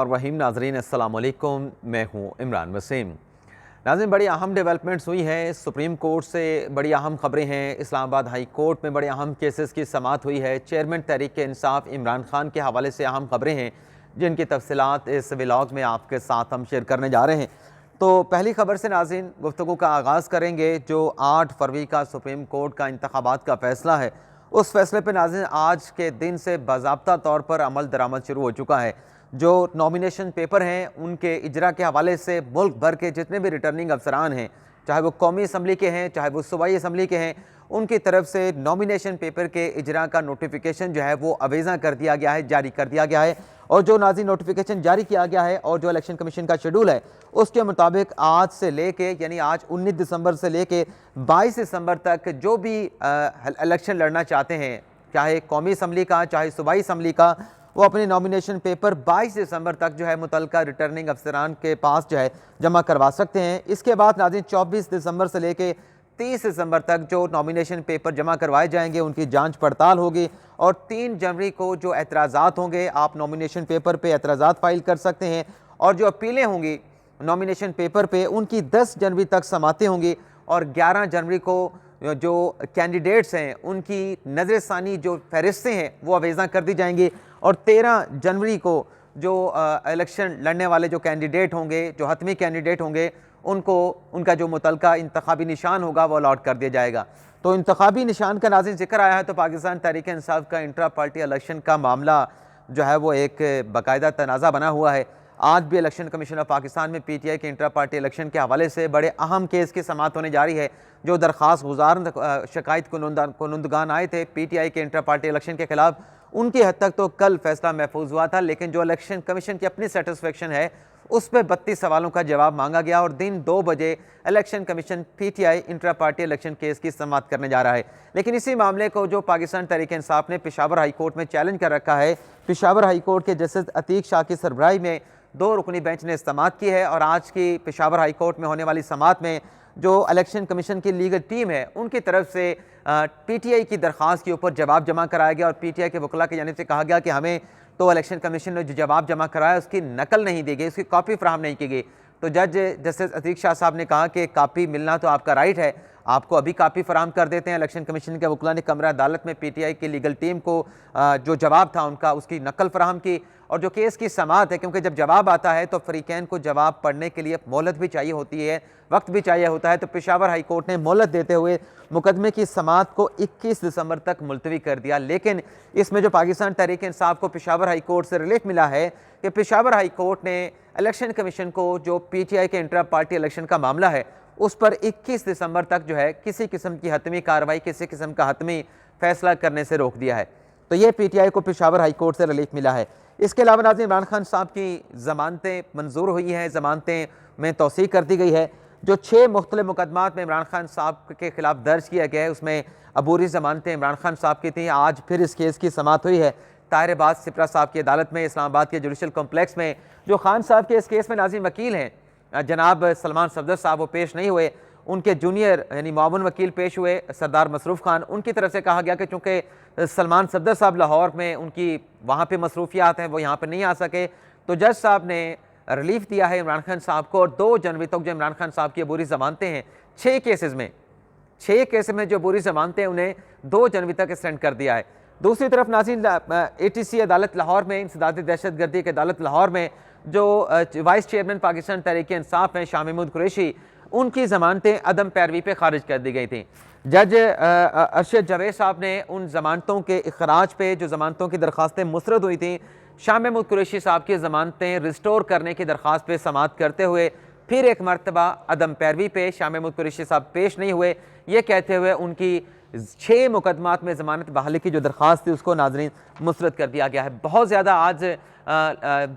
और वहीम नाजरीन अस्सलाम वालेकुम, मैं हूँ इमरान वसीम। नाज़रीन, बड़ी अहम डेवलपमेंट्स हुई हैं। सुप्रीम कोर्ट से बड़ी अहम खबरें हैं। इस्लामाबाद हाई कोर्ट में बड़े अहम केसेस की समाअत हुई है। चेयरमैन तहरीक इंसाफ इमरान खान के हवाले से अहम खबरें हैं जिनकी तफसीलात इस व्लॉग में आपके साथ हम शेयर करने जा रहे हैं। तो पहली खबर से नाज़रीन गुफ्तगू का आगाज़ करेंगे। जो 8 फरवरी का सुप्रीम कोर्ट का इंतखाबात का फ़ैसला है, उस फैसले पर नाज़रीन आज के दिन से बाज़ाब्ता तौर पर अमल दरामद शुरू हो चुका है। जो नॉमिनेशन पेपर हैं उनके इजरा के हवाले से मुल्क भर के जितने भी रिटर्निंग अफसरान हैं, चाहे वो कौमी असम्बली के हैं चाहे वो सूबाई असम्बली के हैं, उनकी तरफ से नॉमिनेशन पेपर के इजरा का नोटिफिकेशन जो है वो अवेज़ा कर दिया गया है, जारी कर दिया गया है। और जो नाज़रीन नोटिफिकेशन जारी किया गया है और जो इलेक्शन कमीशन का शेड्यूल है उसके मुताबिक आज से लेके यानी आज 19 दिसंबर से लेके 22 दिसंबर तक जो भी इलेक्शन लड़ना चाहते हैं, चाहे कौमी असम्बली का चाहे सूबाई असम्बली का, वो अपने नॉमिनेशन पेपर 22 दिसंबर तक जो है मुतलका रिटर्निंग अफसरान के पास जो है जमा करवा सकते हैं। इसके बाद नाज़रीन 24 दिसंबर से लेके 30 दिसंबर तक जो नॉमिनेशन पेपर जमा करवाए जाएंगे उनकी जांच पड़ताल होगी और 3 जनवरी को जो एतराज़ात होंगे, आप नॉमिनेशन पेपर पे एतराज़ात फाइल कर सकते हैं और जो अपीलें होंगी नॉमिनेशन पेपर पे उनकी 10 जनवरी तक समातें होंगी और 11 जनवरी को जो कैंडिडेट्स हैं उनकी नज़रसानी जो फहरिस्तें हैं वो अवेज़ा कर दी जाएंगी और 13 जनवरी को जो इलेक्शन लड़ने वाले जो कैंडिडेट होंगे, जो हतमी कैंडिडेट होंगे, उनको उनका जो मुतलका इंतखाबी निशान होगा वो अलॉट कर दिया जाएगा। तो इंतखाबी निशान का नाज़रीन जिक्र आया है तो पाकिस्तान तहरीक इंसाफ का इंट्रा पार्टी इलेक्शन का मामला जो है वो एक बाकायदा तनाज़ा बना हुआ है। आज भी इलेक्शन कमीशन ऑफ पाकिस्तान में PTI के इंट्रा पार्टी इलेक्शन के हवाले से बड़े अहम केस की समाअत होने जा रही है। जो दरख्वास्त गुजार शिकायत कुनुंदगान आए थे PTI के इंट्रा पार्टी इलेक्शन के खिलाफ, उनकी हद तक तो कल फैसला महफूज हुआ था, लेकिन जो इलेक्शन कमीशन की अपनी सेटिस्फेक्शन है उस पर 32 सवालों का जवाब मांगा गया और दिन 2 बजे election commission PTI intra party election case की समाअत करने जा रहा है। लेकिन इसी मामले को जो पाकिस्तान तहरीक इंसाफ ने पेशावर हाई कोर्ट में चैलेंज कर रखा है, पेशावर हाई कोर्ट के जस्टिस अतीक शाह की सरबराही में 2 रुकनी बेंच ने समाअत की है और आज की पेशावर हाई कोर्ट में होने वाली समाअत में जो इलेक्शन कमीशन की लीगल टीम है उनकी तरफ से PTI की दरख्वास्त के ऊपर जवाब जमा कराया गया और PTI के वकला की जानिब से कहा गया कि हमें तो इलेक्शन कमीशन ने जो जवाब जमा कराया उसकी नकल नहीं दी गई, उसकी कॉपी फराहम नहीं की गई। तो जज जस्टिस अतीक शाह साहब ने कहा कि कापी मिलना तो आपका राइट है, आपको अभी कापी फराहम कर देते हैं। इलेक्शन कमीशन के वकला ने कमरा अदालत में PTI की लीगल टीम को जो जवाब था उनका उसकी नकल फराहम की और जो केस की समाअत है, क्योंकि जब जवाब आता है तो फरीकैन को जवाब पढ़ने के लिए मोहलत भी चाहिए होती है, वक्त भी चाहिए होता है। तो पेशावर हाई कोर्ट ने मोहलत देते हुए मुकदमे की समाअत को 21 दिसंबर तक मुलतवी कर दिया। लेकिन इसमें जो पाकिस्तान तहरीक इंसाफ को पेशावर हाई कोर्ट से रिलीफ मिला है कि पेशावर हाई कोर्ट ने इलेक्शन कमीशन को जो PTI के इंट्रा पार्टी इलेक्शन का मामला है उस पर 21 दिसंबर तक जो है किसी किस्म की हतमी कार्रवाई, किसी किस्म का हतमी फैसला करने से रोक दिया है। तो ये PTI को पेशावर हाई कोर्ट से रिलीफ मिला है। इसके अलावा नाज़रीन इमरान खान साहब की ज़मानतें मंजूर हुई हैं, ज़मानतें में तौसीक़ कर दी गई है। जो 6 मुख्तलिफ मुकदमात में इमरान खान साहब के खिलाफ दर्ज किया गया है उसमें अबूरी ज़मानतें इमरान खान साहब की थी। आज फिर इस केस की समाअत हुई है ताहिर बाज़ सिपरा साहब की अदालत में इस्लामाबाद के जुडिशल कम्प्लेक्स में। जो खान साहब के इस केस में नाज़रीन वकील हैं जनाब सलमान सफदर साहब, वो पेश नहीं हुए। उनके जूनियर यानी मावन वकील पेश हुए सरदार मसरूफ़ खान। उनकी तरफ से कहा गया कि चूँकि सलमान सफदर साहब लाहौर में उनकी वहाँ पे मसरूफियात हैं, वो यहाँ पे नहीं आ सके, तो जज साहब ने रिलीफ दिया है इमरान खान साहब को और 2 जनवरी तक जो इमरान खान साहब की अबूरी ज़मानतें हैं 6 केसेस में जो अबूरी ज़मानतें उन्हें 2 जनवरी तक एक्सटेंड कर दिया है। दूसरी तरफ नाज़रीन ATC अदालत लाहौर में, इंसदादी दहशतगर्दी की अदालत लाहौर में जो वाइस चेयरमैन पाकिस्तान तहरीक इंसाफ हैं शाह महमूद कुरैशी, उनकी ज़मानतें अदम पैरवी पे खारिज कर दी गई थी। जज अरशद जावेद साहब ने उन ज़मानतों के इखराज पे जो ज़मानतों की दरख्वास्तें मुस्तरद हुई थी, शाह महमूद कुरैशी साहब की ज़मानतें रिस्टोर करने की दरख्वास्त पे समाअत करते हुए फिर एक मरतबा अदम पैरवी पे शाह महमूद कुरैशी साहब पेश नहीं हुए, ये कहते हुए उनकी 6 मुकदमात में ज़मानत बहाली की जो दरख्वास्त थी उसको नाज़रीन मुस्तरद कर दिया गया है। बहुत ज़्यादा आज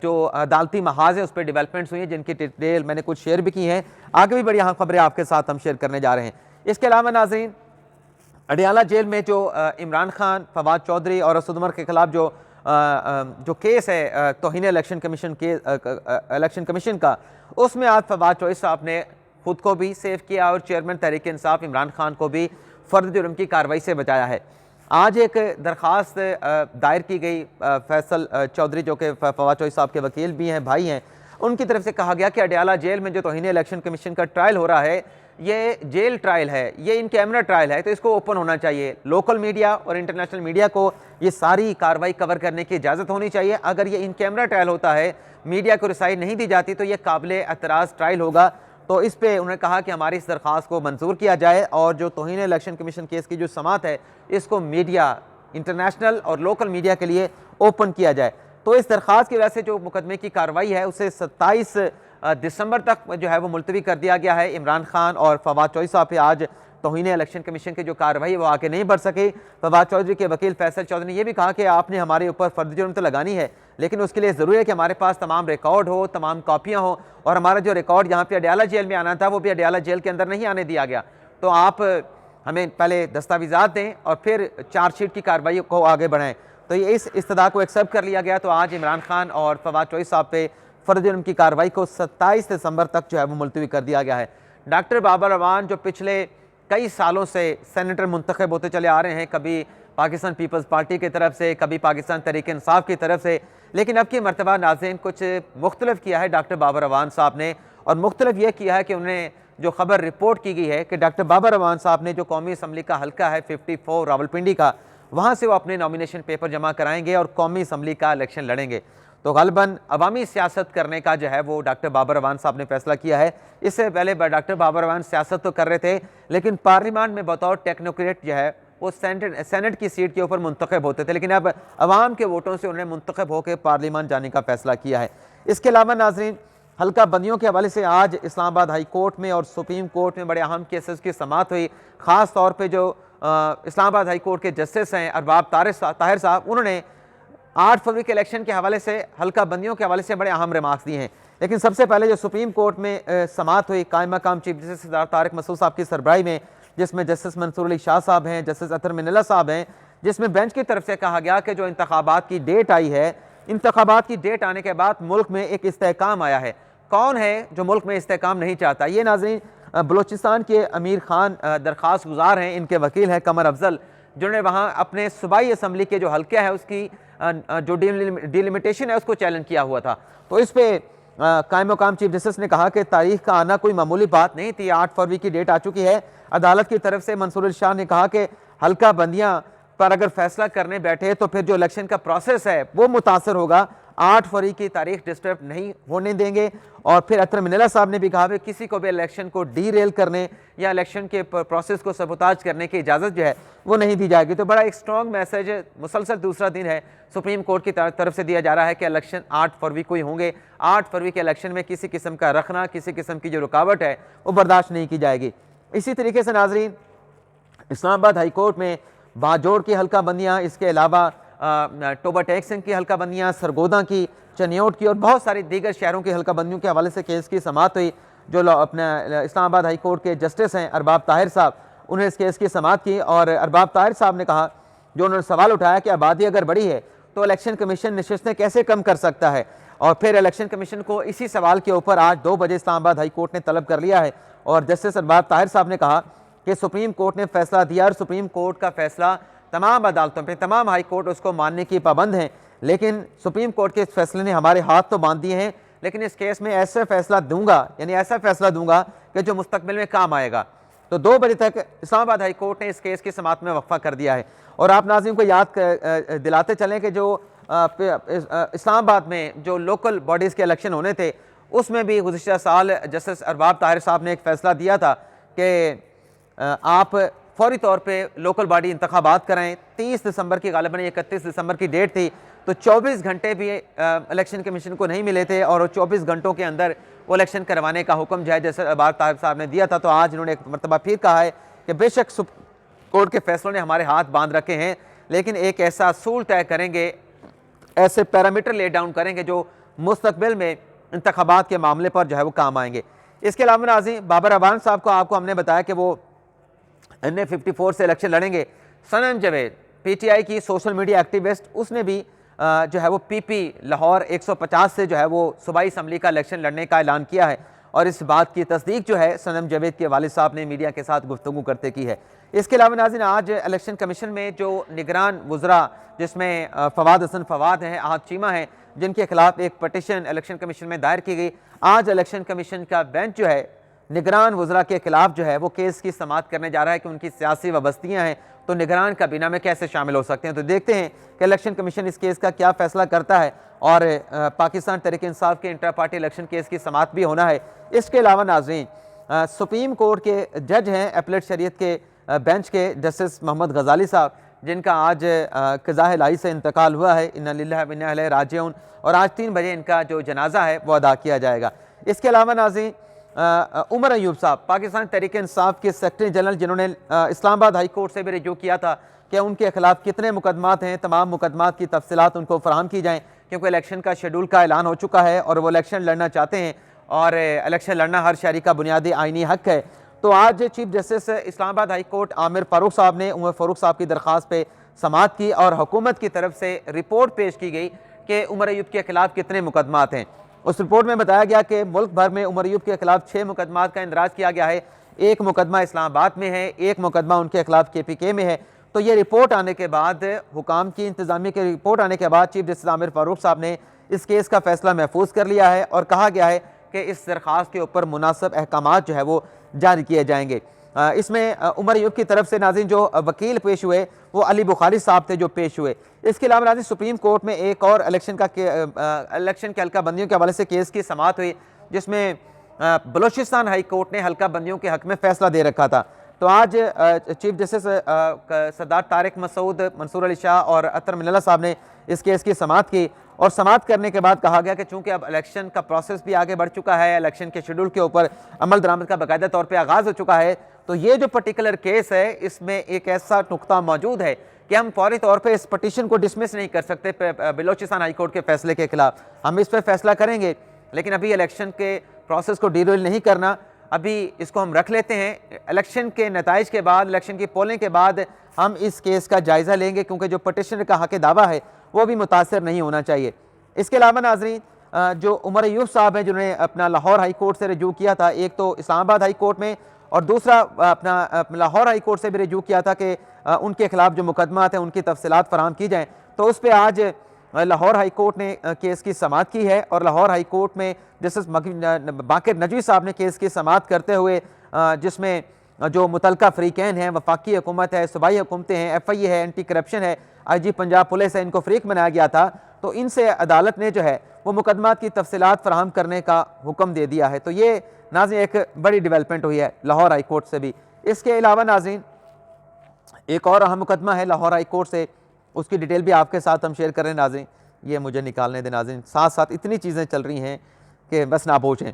जो अदालती महाज है उस पर डेवलपमेंट्स हुई हैं जिनकी डिटेल मैंने कुछ शेयर भी की हैं। आगे भी बड़ी अहम खबरें आपके साथ हम शेयर करने जा रहे हैं। इसके अलावा नाज़रीन अडियाला जेल में जो इमरान खान, फवाद चौधरी और असद उमर के खिलाफ जो केस है तौहीन इलेक्शन कमीशन का, उसमें आज फवाद चौधरी साहब ने खुद को भी सेव किया और चेयरमैन तहरीक इंसाफ इमरान खान को भी फर्द जुर्म की कार्रवाई से बचाया है। आज एक दरख्वास्त दायर की गई फैसल चौधरी जो कि फवाद चौधरी साहब के वकील भी हैं, भाई हैं, उनकी तरफ से कहा गया कि अडयाला जेल में जो तौहीन इलेक्शन कमीशन का ट्रायल हो रहा है ये जेल ट्रायल है, ये इन कैमरा ट्रायल है, तो इसको ओपन होना चाहिए। लोकल मीडिया और इंटरनेशनल मीडिया को ये सारी कार्रवाई कवर करने की इजाज़त होनी चाहिए। अगर ये इन कैमरा ट्रायल होता है, मीडिया को रसाई नहीं दी जाती, तो ये काबिल एतराज़ ट्रायल होगा। तो इस पर उन्होंने कहा कि हमारी इस दरख्वास्त को मंजूर किया जाए और जो तौहीन इलेक्शन कमीशन केस की जो समात है इसको मीडिया, इंटरनेशनल और लोकल मीडिया के लिए ओपन किया जाए। तो इस दरख्वास्त की वजह से जो मुकदमे की कार्रवाई है उसे 27 दिसंबर तक जो है वो मुलतवी कर दिया गया है। इमरान खान और फवाद चौधरी साहब पे आज तौहीन इलेक्शन कमीशन की जो कार्रवाई वो आगे नहीं बढ़ सके। फवाद चौधरी के वकील फैसल चौधरी ने यह भी कहा कि आपने हमारे ऊपर फर्द जुर्म तो लगानी है, लेकिन उसके लिए ज़रूरी है कि हमारे पास तमाम रिकॉर्ड हो, तमाम कॉपियाँ हो, और हमारा जो रिकॉर्ड यहाँ पे अडयाला जेल में आना था वो भी अडयाला जेल के अंदर नहीं आने दिया गया। तो आप हमें पहले दस्तावेज़ात दें और फिर चार्जशीट की कार्रवाई को आगे बढ़ाएं। तो ये इस इस्तदा को एक्सेप्ट कर लिया गया। तो आज इमरान खान और फवाद चौधरी साहब पे फर्द जुर्म की कार्रवाई को 27 दिसंबर तक जो है वो मुलतवी कर दिया गया है। डॉक्टर बाबर अवान जो पिछले कई सालों से सेनेटर मुंतखब होते चले आ रहे हैं, कभी पाकिस्तान पीपल्स पार्टी की तरफ से, कभी पाकिस्तान तहरीक इंसाफ की तरफ से, लेकिन अब की मरतबा नाज़रीन कुछ मुख्तलिफ किया है डॉक्टर बाबर अवान साहब ने। और मुख्तलिफ यह किया है कि उन्हें जो खबर रिपोर्ट की गई है कि डॉक्टर बाबर अवान साहब ने जो कौमी असम्बली का हल्का है 54 रावलपिंडी का, वहाँ से वो अपने नॉमिनेशन पेपर जमा कराएंगे और कौमी असम्बली का इलेक्शन लड़ेंगे। तो गलबन अवामी सियासत करने का जो है वो डॉक्टर बाबर अवान साहब ने फैसला किया है। इससे पहले डॉक्टर बाबर अवान सियासत तो कर रहे थे, लेकिन पार्लियामेंट में बतौर टेक्नोक्रेट जो है वो सेनेट की सीट के ऊपर मुंतखब होते थे, लेकिन अब अवाम के वोटों से उन्हें मुंतखब होकर पार्लियामेंट जाने का फैसला किया है। इसके अलावा नाज़रीन, हल्का बंदियों के हवाले से आज इस्लामाबाद हाई कोर्ट में और सुप्रीम कोर्ट में बड़े अहम केसेस की समाअत हुई। ख़ास तौर पर जो इस्लामाबाद हाई कोर्ट के जस्टिस हैं अरबाब ताहिर साहब, उन्होंने 8 फरवरी के इलेक्शन के हवाले से, हल्का बंदियों के हवाले से बड़े अहम रिमार्क्स दिए हैं। लेकिन सबसे पहले जो सुप्रीम कोर्ट में समाअत हुई कायम मकाम चीफ जस्टिस तारिक मसूद साहब की सरबराही में, जिसमें जस्टिस मंसूर अली शाह साहब हैं, जस्टिस अतर मिनल्ला साहब हैं, जिसमें बेंच की तरफ से कहा गया कि जो इंतखाबात की डेट आई है, इंतखाबात की डेट आने के बाद मुल्क में एक इस्तेहकाम आया है। कौन है जो मुल्क में इस्तेहकाम नहीं चाहता? ये नाज़रीन बलोचिस्तान के अमीर खान दरख्वास्त गुजार हैं, इनके वकील हैं कमर अफजल, जिन्होंने वहाँ अपने सूबाई असम्बली के जो हल्के हैं उसकी जो डिलिमिटेशन है उसको चैलेंज किया हुआ था। तो इस पर कायम मकाम चीफ जस्टिस ने कहा कि तारीख का आना कोई मामूली बात नहीं थी, 8 फरवरी की डेट आ चुकी है। अदालत की तरफ से मंसूर अली शाह ने कहा कि हल्का बंदियां पर अगर फैसला करने बैठे तो फिर जो इलेक्शन का प्रोसेस है वो मुतासर होगा, 8 फरवरी की तारीख डिस्टर्ब नहीं होने देंगे। और फिर अतर मिनल्ला साहब ने भी कहा कि किसी को भी इलेक्शन को डीरेल करने या इलेक्शन के प्रोसेस को सबोताज करने की इजाज़त जो है वो नहीं दी जाएगी। तो बड़ा एक स्ट्रॉन्ग मैसेज है, मुसलसल दूसरा दिन है सुप्रीम कोर्ट की तरफ से दिया जा रहा है कि इलेक्शन 8 फरवरी को ही होंगे। 8 फरवरी के इलेक्शन में किसी किस्म का रखना, किसी किस्म की जो रुकावट है वो बर्दाश्त नहीं की जाएगी। इसी तरीके से नाजरीन, इस्लामाबाद हाई कोर्ट में बाजोड़ की हल्का बंदियाँ, इसके अलावा टोबा टेक्सन की हल्का बंदियाँ, सरगोदा की, चनियोट की और बहुत सारी दीगर शहरों की हल्का बंदियों के हवाले से केस की समाअत हुई। जो अपना इस्लामाबाद हाई कोर्ट के जस्टिस हैं अरबाब ताहिर साहब, उन्हें इस केस की समाअत की। और अरबाब ताहिर साहब ने कहा, जो उन्होंने सवाल उठाया कि आबादी अगर बढ़ी है तो इलेक्शन कमीशन नशिस्तें कैसे कम कर सकता है। और फिर इलेक्शन कमीशन को इसी सवाल के ऊपर आज 2 बजे इस्लामाबाद हाई कोर्ट ने तलब कर लिया है। और जस्टिस अरबाब ताहिर साहब ने कहा कि सुप्रीम कोर्ट ने फैसला दिया और सुप्रीम कोर्ट का फैसला तमाम अदालतों पे, तमाम हाई कोर्ट उसको मानने की पाबंद हैं, लेकिन सुप्रीम कोर्ट के इस फैसले ने हमारे हाथ तो बांध दिए हैं, लेकिन इस केस में ऐसा फैसला दूंगा, यानी ऐसा फैसला दूंगा कि जो मुस्तकबिल में काम आएगा। तो 2 बजे तक इस्लामाबाद हाई कोर्ट ने इस केस की समाअत में वक्फा कर दिया है। और आप नाज़रीन को याद दिलाते चलें कि जो इस्लामाबाद में जो लोकल बॉडीज़ के इलेक्शन होने थे उसमें भी गुज़िश्ता साल जस्टिस अरबाब ताहिर साहब ने एक फ़ैसला दिया था कि आप फौरी तौर पे लोकल बॉडी इंतखाबात कराएं। 30 दिसंबर की गालिबन 31 दिसंबर की डेट थी, तो 24 घंटे भी इलेक्शन कमीशन को नहीं मिले थे और वो 24 घंटों के अंदर वो इलेक्शन करवाने का हुक्म जो है जैसे अरबाब ताहिर साहब ने दिया था। तो आज इन्होंने एक मरतबा फिर कहा है कि बेशक कोर्ट के फैसलों ने हमारे हाथ बांध रखे हैं, लेकिन एक ऐसा असूल तय करेंगे, ऐसे पैरामीटर ले डाउन करेंगे जो मुस्तकबिल में इंतखाबात के मामले पर जो है वो काम आएंगे। इसके अलावा नाज़रीन, बाबर अवान साहब को आपको हमने बताया कि वो NA 54 से इलेक्शन लड़ेंगे। सनम जवेद PTI की सोशल मीडिया एक्टिविस्ट, उसने भी जो है वो PP लाहौर 150 से जो है वो सूबाई असम्बली का इलेक्शन लड़ने का ऐलान किया है। और इस बात की तस्दीक जो है सनम जवेद के वालिद साहब ने मीडिया के साथ गुफ्तगू करते की है। इसके अलावा नाज़रीन आज इलेक्शन कमीशन में जो निगरान वज़रा जिसमें फवाद हसन फवाद हैं, आहद चीमा हैं, जिनके खिलाफ एक पटिशन इलेक्शन कमीशन में दायर की गई, आज इलेक्शन कमीशन का बेंच जो है निगरान वज़रा के खिलाफ जो है वो केस की समाअत करने जा रहा है कि उनकी सियासी वाबस्तियाँ हैं तो निगरान काबीना में कैसे शामिल हो सकते हैं। तो देखते हैं कि इलेक्शन कमीशन इस केस का क्या फैसला करता है और पाकिस्तान तहरीक इंसाफ के इंटर पार्टी इलेक्शन केस की समाअत भी होना है। इसके अलावा नाज़रीन सुप्रीम कोर्ट के जज हैं अपीलेट शरीयत के बेंच के जस्टिस मोहम्मद गजाली साहब, जिनका आज क़ज़ा इलाही से इंतकाल हुआ है, इन्ना लिल्लाहि व इन्ना इलैहि राजिऊन, और आज 3 बजे इनका जो जनाजा है वो अदा किया जाएगा। इसके अलावा नाज़रीन उमर अयूब साहब पाकिस्तान तहरीक इंसाफ के सेक्रेटरी जनरल, जिन्होंने इस्लामाबाद हाई कोर्ट से भी रिजू किया था कि उनके खिलाफ कितने मुकदमात हैं, तमाम मुकदमात की तफसीलात उनको फराहम की जाएँ, क्योंकि इलेक्शन का शेड्यूल का ऐलान हो चुका है और वो इलेक्शन लड़ना चाहते हैं और इलेक्शन लड़ना हर शहरी का बुनियादी आइनी हक है। तो आज chief justice Islamabad high court Aamir Farooq साहब ने उमर फ़ारूक साहब की दरख्वास्त पे समाअत की और हुकूमत की तरफ से रिपोर्ट पेश की गई कि उमर अयूब के खिलाफ कितने मुकदमात हैं। उस रिपोर्ट में बताया गया कि मुल्क भर में उमर अयूब के खिलाफ 6 मुकदमात का इंदराज किया गया है, 1 मुकदमा इस्लामाबाद में है, 1 मुकदमा उनके खिलाफ KPK में है। तो ये रिपोर्ट आने के बाद, हुकाम की इंतजामिया की रिपोर्ट आने के बाद चीफ जस्टिस आमिर फ़ारूक साहब ने इस केस का फैसला महफूज कर लिया है और कहा गया है कि इस दरख्वास्त के ऊपर मुनासिब अहकामात जो है वो जारी किए जाएंगे। इसमें उमर अयूब की तरफ से नाज़रीन जो वकील पेश हुए वो अली बुखारी साहब थे जो पेश हुए। इसके अलावा नाज़रीन सुप्रीम कोर्ट में एक और इलेक्शन के हल्का बंदियों के हवाले से केस की समाअत हुई, जिसमें बलोचिस्तान हाई कोर्ट ने हल्का बंदियों के हक में फैसला दे रखा था। तो आज चीफ जस्टिस सरदार तारिक मसूद, मंसूर अली शाह और अतर मिनल्ला साहब ने इस केस की समाअत की और समाअत करने के बाद कहा गया कि चूंकि अब इलेक्शन का प्रोसेस भी आगे बढ़ चुका है, इलेक्शन के शेड्यूल के ऊपर अमल दरामद का बाकायदा तौर पर आगाज़ हो चुका है, तो ये जो पर्टिकुलर केस है इसमें एक ऐसा नुक्ता मौजूद है कि हम फौरी तौर पे इस पटिशन को डिसमिस नहीं कर सकते बलोचिस्तान हाई कोर्ट के फैसले के खिलाफ। हम इस पर फैसला करेंगे, लेकिन अभी इलेक्शन के प्रोसेस को डीरेल नहीं करना, अभी इसको हम रख लेते हैं। इलेक्शन के नताइज के बाद, इलेक्शन की पोलिंग के बाद हम इस केस का जायज़ा लेंगे, क्योंकि जो पटिशनर का हक दावा है वो भी मुतासर नहीं होना चाहिए। इसके अलावा नाज़रीन जो उमर अयूब साहब हैं, जिन्होंने अपना लाहौर हाई कोर्ट से रिजू किया था, एक तो इस्लामाबाद हाई कोर्ट में और दूसरा अपना लाहौर हाई कोर्ट से भी रिजू किया था कि उनके खिलाफ जो मुकदमात हैं उनकी तफसीलात फराहम की जाएँ। तो उस पर आज लाहौर हाई कोर्ट ने केस की समाअत की है और लाहौर हाई कोर्ट में जस्टिस बाकर नजवी साहब ने केस की समाअत करते हुए जिसमें जो मुतलका फ़रीक़ैन हैं, वफाकी हुकूमत है, सूबाई हुकूमतें हैं, FIA है, एंटी करप्शन है, IG पंजाब पुलिस है, इनको फ़रीक बनाया गया था। तो इनसे अदालत ने जो है वो मुकदमात की तफसीलात फराहम करने का हुक्म दे दिया है। तो ये नाज़रीन एक बड़ी डेवलपमेंट हुई है लाहौर हाई कोर्ट से भी। इसके अलावा नाज़रीन एक और अहम मुकदमा है लाहौर हाई कोर्ट से, उसकी डिटेल भी आपके साथ हम शेयर कर रहे हैं नाज़रीन। ये मुझे निकालने दें नाज़रीन, साथ साथ इतनी चीज़ें चल रही हैं कि बस ना पूछें।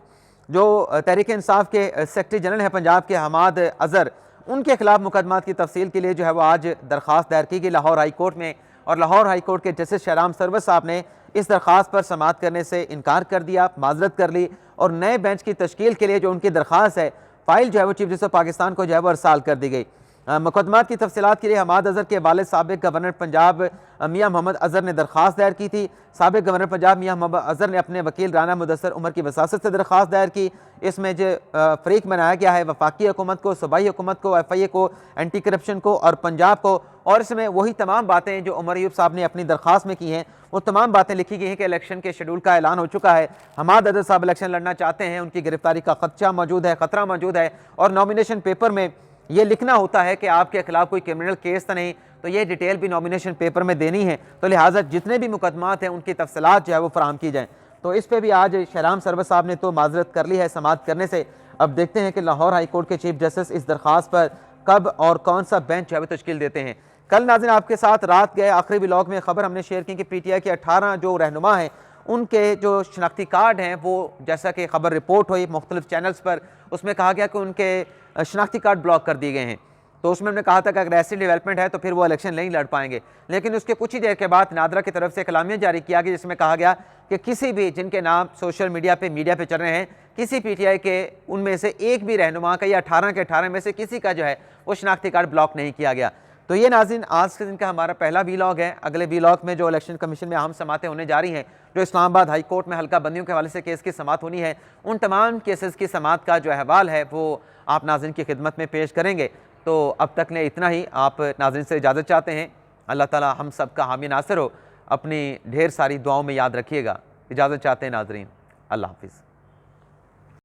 जो तहरीक इंसाफ के सेक्रेटरी जनरल हैं पंजाब के हमाद अज़हर, उनके खिलाफ मुकदमात की तफसील के लिए जो है वो आज दरख्वास्त दायर की गई लाहौर हाई कोर्ट में, और लाहौर हाई कोर्ट के जस्टिस शहराम सरवर साहब ने इस दरख्वास्त पर समाअत करने से इनकार कर दिया, माजरत कर ली और नए बेंच की तश्कील के लिए जो उनकी दरख्वास्त है फ़ाइल जो है वो चीफ जस्टिस पाकिस्तान को जो है वो अरसाल कर दी गई। मुकदमात की तफसीलात के लिए हमाद अज़हर के वालिद साबिक़ गवर्नर पंजाब मियाँ मोहम्मद अज़हर ने दरख्वास्त दायर की थी। साबिक़ गवर्नर पंजाब मियाँ मोहम्मद अज़हर ने अपने वकील राना मुदस्सर उमर की वसासत से दरख्वास्त दायर की। इसमें जो फ़रीक बनाया गया है वफाकी हुकूमत को, सूबाई हुकूमत को, FIA को, एंटी करप्शन को और पंजाब को, और इसमें वही तमाम बातें जो उमर अयूब साहब ने अपनी दरख्वास्त में की हैं वो तमाम बातें लिखी गई हैं कि इलेक्शन के शेड्यूल का ऐलान हो चुका है, हमाद अज़हर साहब इलेक्शन लड़ना चाहते हैं, उनकी गिरफ्तारी का खदशा मौजूद है, ख़तरा मौजूद है, और नॉमिनेशन पेपर में ये लिखना होता है कि आपके खिलाफ कोई क्रिमिनल केस तो नहीं, तो ये डिटेल भी नॉमिनेशन पेपर में देनी है। तो लिहाजा जितने भी मुकदमात हैं उनकी तफसीलात जो है वो फराहम की जाएँ। तो इस पर भी आज शहराम सरवर साहब ने तो माजरत कर ली है समाअत करने से। अब देखते हैं कि लाहौर हाई कोर्ट के चीफ जस्टिस इस दरख्वास्त पर कब और कौन सा बेंच जो है तश्कील देते हैं। कल नाज़रीन आपके साथ रात गए आखिरी ब्लॉग में खबर हमने शेयर की कि PTI के 18 जो रहनुमा हैं उनके जो शनाख्ती कार्ड हैं वो, जैसा कि खबर रिपोर्ट हुई मुख्तलिफ चैनल्स पर, उसमें कहा गया कि उनके शनाख्ती कार्ड ब्लॉक कर दिए गए हैं। तो उसमें हमने कहा था कि अगर ऐसी डेवलपमेंट है तो फिर वो इलेक्शन नहीं लड़ पाएंगे, लेकिन उसके कुछ ही देर के बाद नादरा की तरफ से कलामिया जारी किया गया जिसमें कहा गया कि किसी भी जिनके नाम सोशल मीडिया पे चल रहे हैं, किसी PTI के उनमें से एक भी रहनुमा का या 18 के 18 में से किसी का जो है वो शनाख्ती कार्ड ब्लॉक नहीं किया गया। तो ये नाज़रीन आज के दिन का हमारा पहला व्लॉग है। अगले व्लॉग में जो इलेक्शन कमीशन में अहम समातें होने जा रही हैं, जो इस्लामाबाद हाई कोर्ट में हल्का बंदियों के हवाले से केस की समाअत होनी है, उन तमाम केसेस की समाअत का जो अहवाल है वो आप नाज़रीन की खिदमत में पेश करेंगे। तो अब तक ने इतना ही। आप नाज़रीन से इजाज़त चाहते हैं। अल्लाह ताला हम सब का हामी नासिर हो। अपनी ढेर सारी दुआओं में याद रखिएगा। इजाज़त चाहते हैं नाज़रीन। अल्लाह हाफ़िज़।